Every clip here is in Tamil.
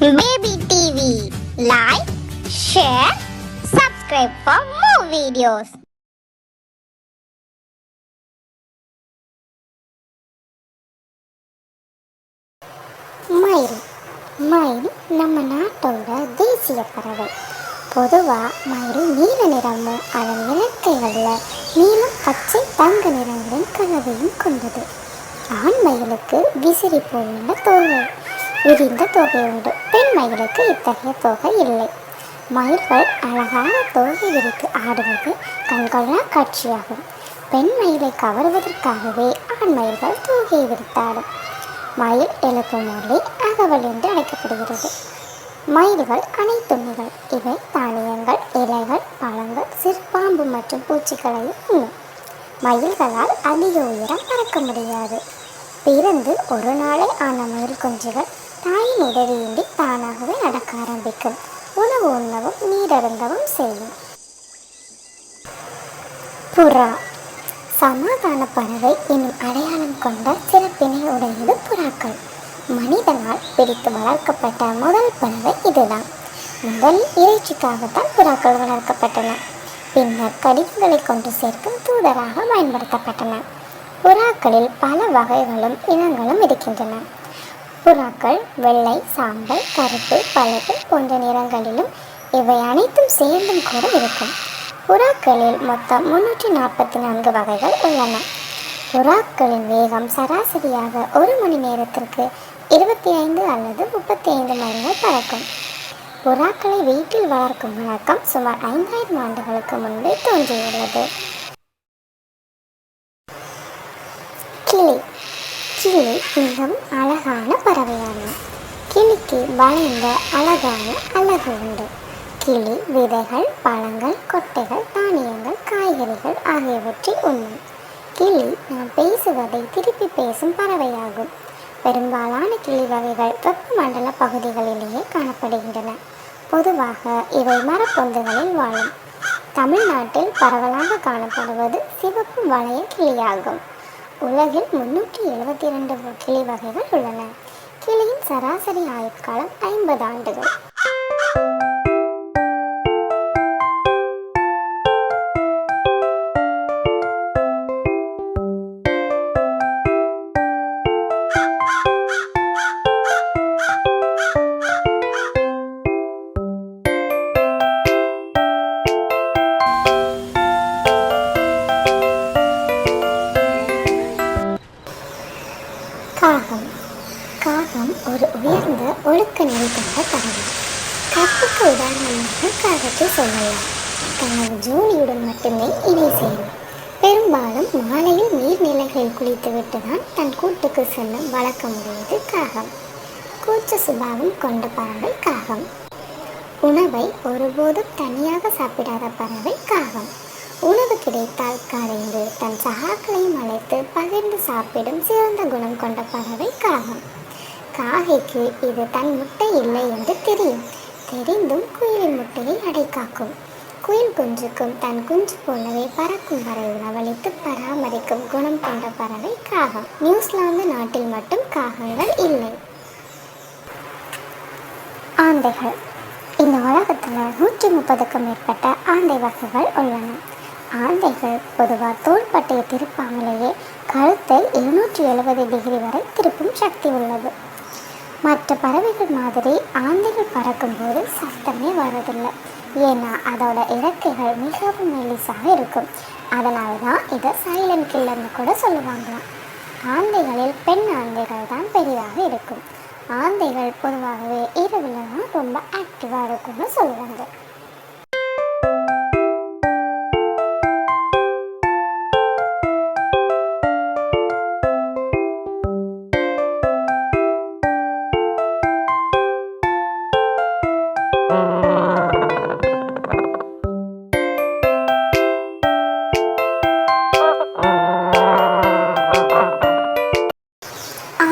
Baby TV. Like, share, subscribe for more videos. மயில் மயில் நம்ம நாட்டோட தேசிய பறவை. பொதுவாக மயில் நீல நிறமும் அதன் இறக்கைகளில் நீலம், பச்சை, தங்க நிறங்களின் கலவையும் கொண்டது. ஆண் மயிலுக்கு விசிறி போலுள்ள தோகை, விரிந்த தொகை உண்டு. பெண் மயிலுக்கு இத்தகைய தொகை இல்லை. மயில்கள் அழகான தொகை விரித்து ஆடுவது கண்கொள்ளா காட்சியாகும். பெண் மயிலை கவருவதற்காகவே ஆண் மயில்கள் தொகையை விரித்தாடும். மயில் எழுப்பும் ஒலி அகவல் என்று அழைக்கப்படுகிறது. மயில்கள் அனைத்துண்ணிகள். இவை தானியங்கள், இலைகள், பழங்கள், சிறு பாம்பு மற்றும் பூச்சிகளையும் உண்ணும். மயில்களால் அதிக உயரம் பறக்க முடியாது. பிறந்து ஒரு நாளே ஆன மயில் குஞ்சுகள் தாயின் உதவியின்றி தானாகவே நடக்க ஆரம்பிக்கும். உணவு உண்ணவும் நீரருந்தவும் செய்யும். புறா சமாதான பறவை என்னும் அடையாளம் கொண்ட சிறப்பினை உடையது புறாக்கள். மனிதனால் பிடித்து வளர்க்கப்பட்ட முதல் பறவை இதுதான். முதலில் இறைச்சிக்காகத்தான் புறாக்கள் வளர்க்கப்பட்டன. பின்னர் கடிதங்களை கொண்டு சேர்க்கும் தூதராக பயன்படுத்தப்பட்டன. புறாக்களில் பல வகைகளும் இனங்களும் இருக்கின்றன. புறாக்கள் வெள்ளை, சாம்பல், கருப்பு, பழுப்பு போன்ற நிறங்களிலும் இவை அனைத்தும் சேர்ந்தும் கூட இருக்கும். புறாக்களில் மொத்தம் 344 வகைகள் உள்ளன. புறாக்களின் வேகம் சராசரியாக ஒரு மணி நேரத்திற்கு 25 அல்லது 35 மைல்கள் பறக்கும். புறாக்களை வீட்டில் வளர்க்கும் வழக்கம் சுமார் 5000 ஆண்டுகளுக்கு முன்பே தோன்றியுள்ளது. கிளி கிளி மிகவும் அழகான பறவையாகும். கிளிக்கு வளைந்த அழகான அழகு உண்டு. கிளி விதைகள், பழங்கள், கொட்டைகள், தானியங்கள், காய்கறிகள் ஆகியவற்றை உண்ணும். கிளி நாம் பேசுவதை திருப்பி பேசும் பறவையாகும். பெரும்பாலான கிளி வகைகள் வெப்பமண்டல பகுதிகளிலேயே காணப்படுகின்றன. பொதுவாக இவை மரப்பொந்துகளில் வாழும். தமிழ்நாட்டில் பரவலாக காணப்படுவது சிவப்பு வளைய கிளியாகும். உலகில் 372 கிளி வகைகள் உள்ளன. கிளியின் சராசரி ஆயுட்காலம் 50 ஆண்டுகள். காகம் காகம் ஒரு உயர்ந்த ஒழுக்க நெறி கொண்ட பறவை. கற்புக்கு உதாரணமாக காகத்தை சொல்லலாம். தனது ஜோடியுடன் மட்டுமே இதை செய்யும். பெரும்பாலும் மாலையில் நீர்நிலைகளில் குளித்துவிட்டு தான் தன் கூட்டுக்கு செல்லும் வழக்கமுடையது காகம். கூச்ச சுபாவம் கொண்ட பறவை காகம். உணவை ஒருபோதும் தனியாக சாப்பிடாத பறவை காகம். உணவு கிடைத்தால் கரைந்து தன் சகாக்களையும் அழைத்து பகிர்ந்து சாப்பிடும் சிறந்த குணம் கொண்ட பறவை காகம். காகைக்கு இது தன் முட்டை இல்லை என்று தெரியும். தெரிந்தும் குயிலின் முட்டையை அடைக்காக்கும். குயில் குஞ்சுக்கும் தன் குஞ்சு போலவே பறக்கும் வரை உணவளித்து பராமரிக்கும் குணம் கொண்ட பறவை காகம். நியூசிலாந்து நாட்டில் மட்டும் காகங்கள் இல்லை. ஆந்தைகள். இந்த உலகத்தில் 130க்கும் மேற்பட்ட ஆந்தை வகைகள் உள்ளன. ஆந்தைகள் பொதுவாக தோள்பட்டையை திருப்பாமலேயே கழுத்தை 270 டிகிரி வரை திருப்பும் சக்தி உள்ளது. மற்ற பறவைகள் மாதிரி ஆந்தைகள் பறக்கும்போது சத்தமே வரதில்லை. ஏன்னா அதோட இறக்கைகள் மிகவும் மெலிசாக இருக்கும். அதனால தான் இதை சைலண்ட் கில்லர்னு கூட சொல்லுவாங்களாம். ஆந்தைகளில் பெண் ஆந்தைகள் தான் பெரிதாக இருக்கும். ஆந்தைகள் பொதுவாகவே இரவில் தான் ரொம்ப ஆக்டிவாக இருக்கும்னு சொல்லுவாங்க.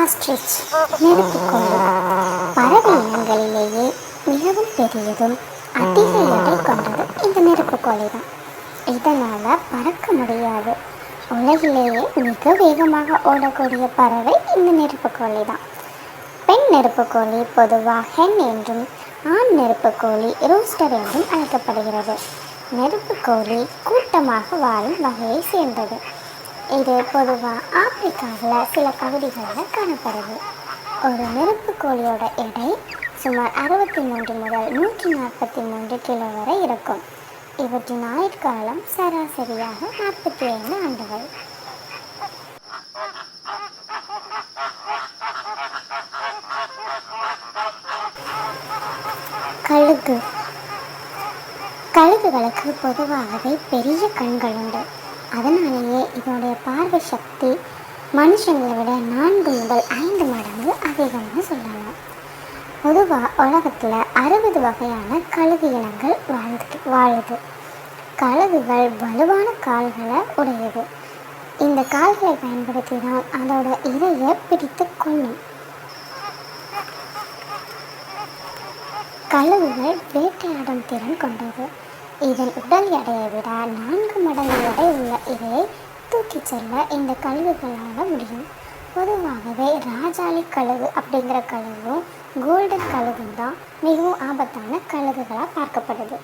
ஆஸ்ட்ரிச் நெருப்புக்கோழி பறவை இனங்களிலேயே மிகவும் பெரியதும் அதிக எடை கொண்டதும் இந்த நெருப்புக்கோழி தான். இதனால் பறக்க முடியாது. உலகிலேயே மிக வேகமாக ஓடக்கூடிய பறவை இந்த நெருப்புக்கோழி தான். பெண் நெருப்புக்கோழி பொதுவாக ஹென் என்றும் ஆண் நெருப்புக்கோழி ரூஸ்டர் என்றும் அழைக்கப்படுகிறது. நெருப்புக்கோழி கூட்டமாக வாழும் வகையை சேர்ந்தது. இது பொதுவாக ஆப்பிரிக்காவில் சில பகுதிகளில் காணப்படுது. ஒரு நெருப்புக்கோழியோட எடை சுமார் 63 முதல் 143 கிலோ வரை இருக்கும். இவற்றின் ஆயுட்காலம் சராசரியாக 45 ஆண்டுகள். கழுகு. கழுகுகளுக்கு பொதுவாகவே பெரிய கண்கள் உண்டு. அதனாலேயே இதோடைய பார்வை சக்தி மனுஷங்களை விட 4 முதல் 5 மடங்கு அதிகம்னு சொல்லலாம். பொதுவாக உலகத்தில் 60 வகையான கழுகு இனங்கள் வாழுது. கழுகுகள் வலுவான கால்களை உடையது. இந்த கால்களை பயன்படுத்தி தான் அதோட இரையை பிடித்து கொள்ளும். கழுகுகள் வேட்டையாடும் திறன் கொண்டது. இதன் உடல் எடையை விட 4 மடங்கு எடை உள்ள இரையை தூக்கிச் செல்ல இந்த கழுகுகளால் முடியும். பொதுவாகவே ராஜாளி கழுகு அப்படிங்கிற கழுகும் கோல்டன் கழுகும் தான் மிகவும் ஆபத்தான கழுகுகளாக பார்க்கப்படுது.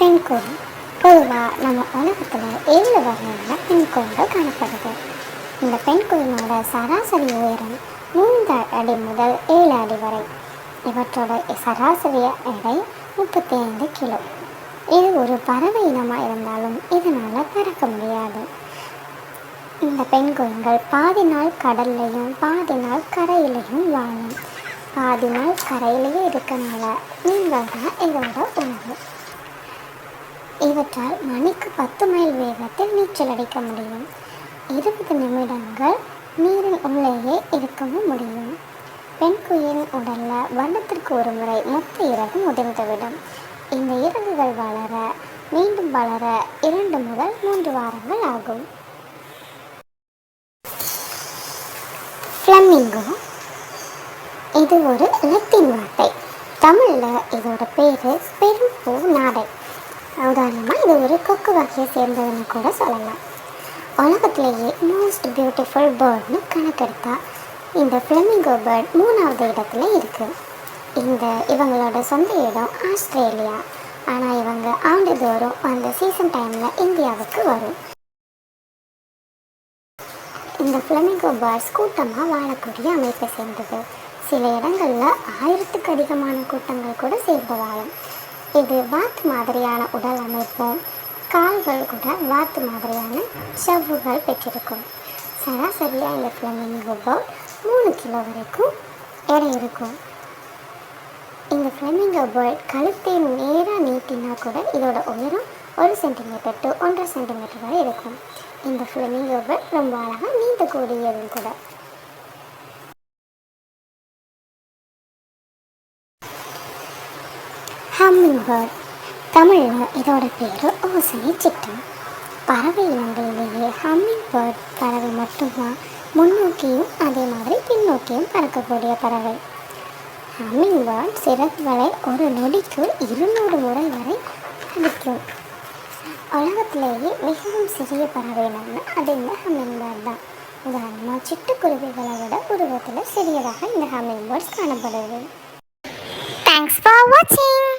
பெண்கோழி. பொதுவாக நம்ம உலகத்தில் 7 வகையான பெண்கோழிகள் காணப்படுது. இந்த பெண்கோழினோட சராசரி உயரம் 3 அடி முதல் 7 அடி வரை. இவற்றோட சராசரி எடை 35 கிலோ. இது ஒரு பறவை இனமாக இருந்தாலும் இதனால் பறக்க முடியாது. இந்த பெண்கோழிகள் பாதி நாள் கடல்லையும் பாதி நாள் கரையிலையும் வாழும். பாதி நாள் கரையிலேயே இருக்கனால மீன்கள் தான் இதோட உணவு. இவற்றால் மணிக்கு 10 மைல் வேகத்தில் நீச்சல் அடிக்க முடியும். 20 நிமிடங்கள் நீரின் உள்ளேயே இருக்கவும் முடியும். பெண்குயிலின் உடலில் வருடத்திற்கு ஒரு முறை மொத்த இறகு முதிர்ந்துவிடும். இந்த இறகுகள் வளர மீண்டும் வளர 2 முதல் 3 வாரங்கள் ஆகும். ஃப்ளமிங்கோ. இது ஒரு லத்தீன் வார்த்தை. தமிழில் இதோட பேர் பெரும் பூ நாடை. உதாரணமாக இது ஒரு கொக்கு வகையை சேர்ந்ததுன்னு கூட சொல்லலாம். உலகத்திலேயே மோஸ்ட் பியூட்டிஃபுல் பேர்ட்னு கணக்கெடுத்தால் இந்த ஃப்ளமிங்கோ பேர்ட் 3வது இடத்துல இருக்குது. இவங்களோட சொந்த இடம் ஆஸ்திரேலியா. ஆனால் இவங்க ஆண்டுதோறும் அந்த சீசன் டைமில் இந்தியாவுக்கு வரும். இந்த ஃப்ளமிங்கோ பேர்ட்ஸ் கூட்டமாக வாழக்கூடிய அமைப்பை சேர்ந்தது. சில இடங்களில் 1000க்கு அதிகமான கூட்டங்கள் கூட சேர்ந்து வாழும். இது வாத்து மாதிரியான உடல் அமைப்பும் கால்கள் கூட வாத்து மாதிரியான சவ்வுகள் பெற்றிருக்கும். சராசரியாக இந்த ஃப்ளமிங்கோ பேர்ட் 3 கிலோ வரைக்கும் எடை இருக்கும். இந்த ஃப்ளமிங்கோ பேர்ட் கழுத்தை நேராக நீட்டினா கூட இதோட உயரம் 1 சென்டிமீட்டர் to 1.5 சென்டிமீட்டர் வரை இருக்கும். இந்த ஃப்ளமிங்கோ பேர்ட் ரொம்ப அழகாக நீந்தக்கூடியதும் கூட. Humming bird. தமிழில் இதோட பேர் ஓசனை சிட்டு. பறவை இனங்களிலேயே ஹம்மிங் பேர்ட் பறவை மட்டும்தான் முன்னோக்கியும் அதே மாதிரி பின்னோக்கியும் பறக்கக்கூடிய பறவை. ஹம்மிங் பேர்ட் சிறகுகளை ஒரு நொடிக்கு 200 முறை வரை அடிக்கும். உலகத்திலேயே மிகவும் சிறிய பறவை இனம்னா அது இந்த ஹம்மிங் பேர்ட் தான். உதாரணமாக சிட்டுக்குருவிகளை விட உருவத்தில் சிறியதாக இந்த ஹம்மிங் பேர்ட்ஸ் காணப்படுது. தேங்க்ஸ் ஃபார் வாட்சிங்.